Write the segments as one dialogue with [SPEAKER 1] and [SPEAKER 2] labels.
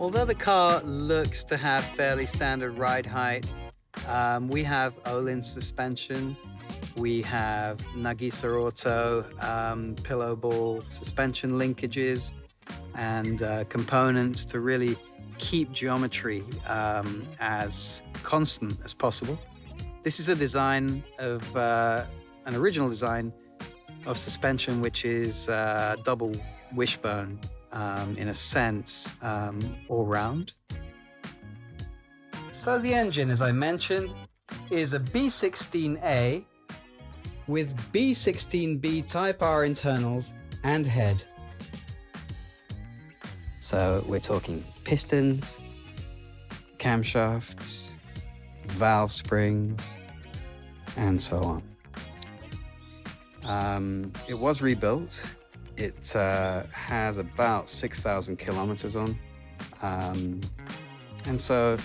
[SPEAKER 1] Although the car looks to have fairly standard ride height, we have Olin suspension, we have Nagisa Auto pillow ball suspension linkages and components to really keep geometry as constant as possible. This is a design of an original design of suspension which is double wishbone in a sense all round. So the engine, as I mentioned, is a B16A with B16B Type R internals and head. So we're talking pistons, camshafts, valve springs, and so on. It was rebuilt. It has about 6,000 kilometers on. And so,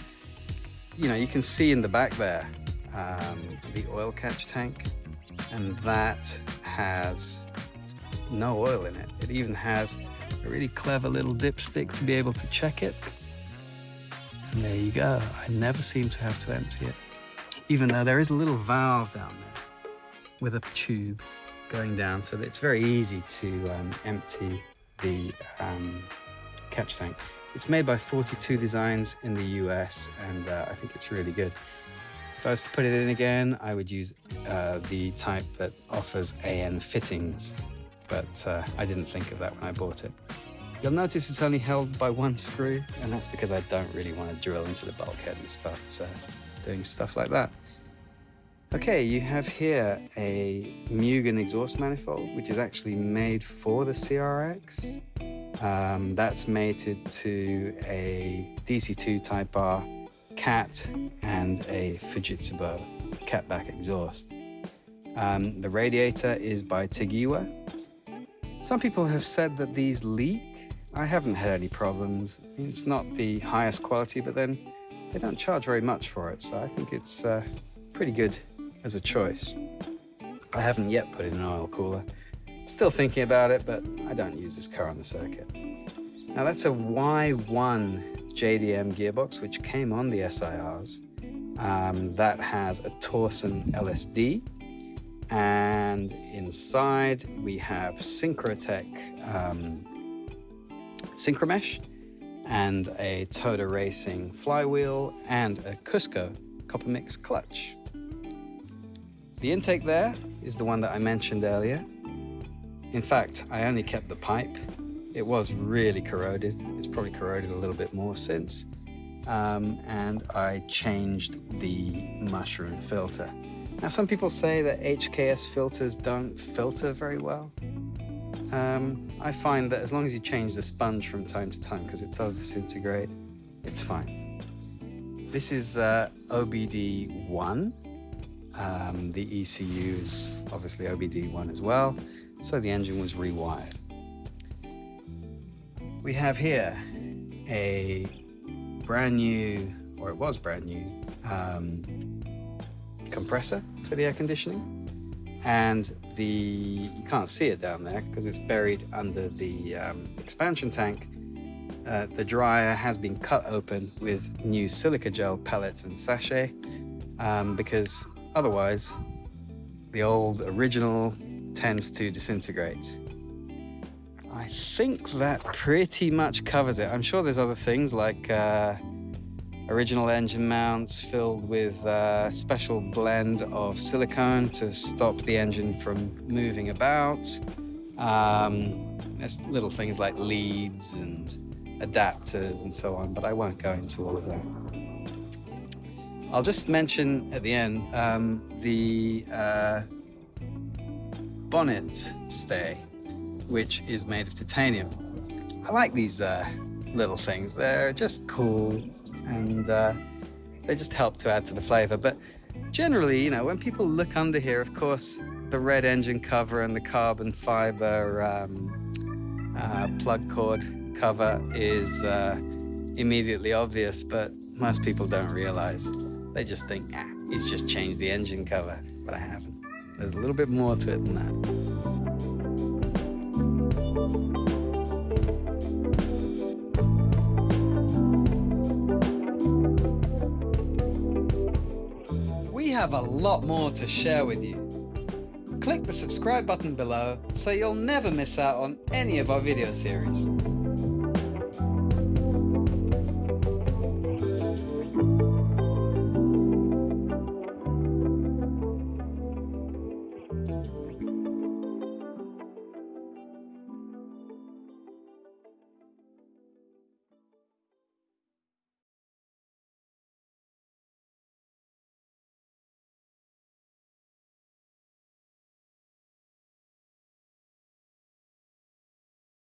[SPEAKER 1] you know, you can see in the back there the oil catch tank, and that has no oil in it. It even has a really clever little dipstick to be able to check it. And there you go. I never seem to have to empty it, even though there is a little valve down there with a tube going down, so that it's very easy to empty the catch tank. It's made by 42 Designs in the US, and I think it's really good. If I was to put it in again, I would use the type that offers AN fittings, but I didn't think of that when I bought it. You'll notice it's only held by one screw, and that's because I don't really want to drill into the bulkhead and start doing stuff like that. Okay, you have here a Mugen exhaust manifold, which is actually made for the CRX. That's mated to a DC2 Type R cat and a Fujitsu catback exhaust. The radiator is by Tegiwa. Some people have said that these leak. I haven't had any problems. It's not the highest quality, but then they don't charge very much for it, so I think it's pretty good as a choice. I haven't yet put in an oil cooler. Still thinking about it, but I don't use this car on the circuit. Now that's a Y1 JDM gearbox, which came on the SIRs. That has a Torsen LSD, and inside we have Synchrotech Synchromesh and a Toda Racing flywheel and a Cusco copper mix clutch. The intake there is the one that I mentioned earlier. In fact, I only kept the pipe. It was really corroded. It's probably corroded a little bit more since. And I changed the mushroom filter. Now, some people say that HKS filters don't filter very well. I find that as long as you change the sponge from time to time, because it does disintegrate, it's fine. This is OBD1. The ECU is obviously OBD1 as well, so the engine was rewired. We have here a brand new, or it was brand new, compressor for the air conditioning. And you can't see it down there because it's buried under the expansion tank. The dryer has been cut open with new silica gel pellets and sachet because otherwise the old original tends to disintegrate. I think that pretty much covers it. I'm sure there's other things like original engine mounts filled with a special blend of silicone to stop the engine from moving about. There's little things like leads and adapters and so on, but I won't go into all of that. I'll just mention at the end the Bonnet Stay, which is made of titanium. I like these little things. They're just cool, and they just help to add to the flavor. But generally, you know, when people look under here, of course, the red engine cover and the carbon fiber plug cord cover is immediately obvious, but most people don't realize. They just think, he's just changed the engine cover, but I haven't. There's a little bit more to it than that. have a lot more to share with you. Click the subscribe button below so you'll never miss out on any of our video series.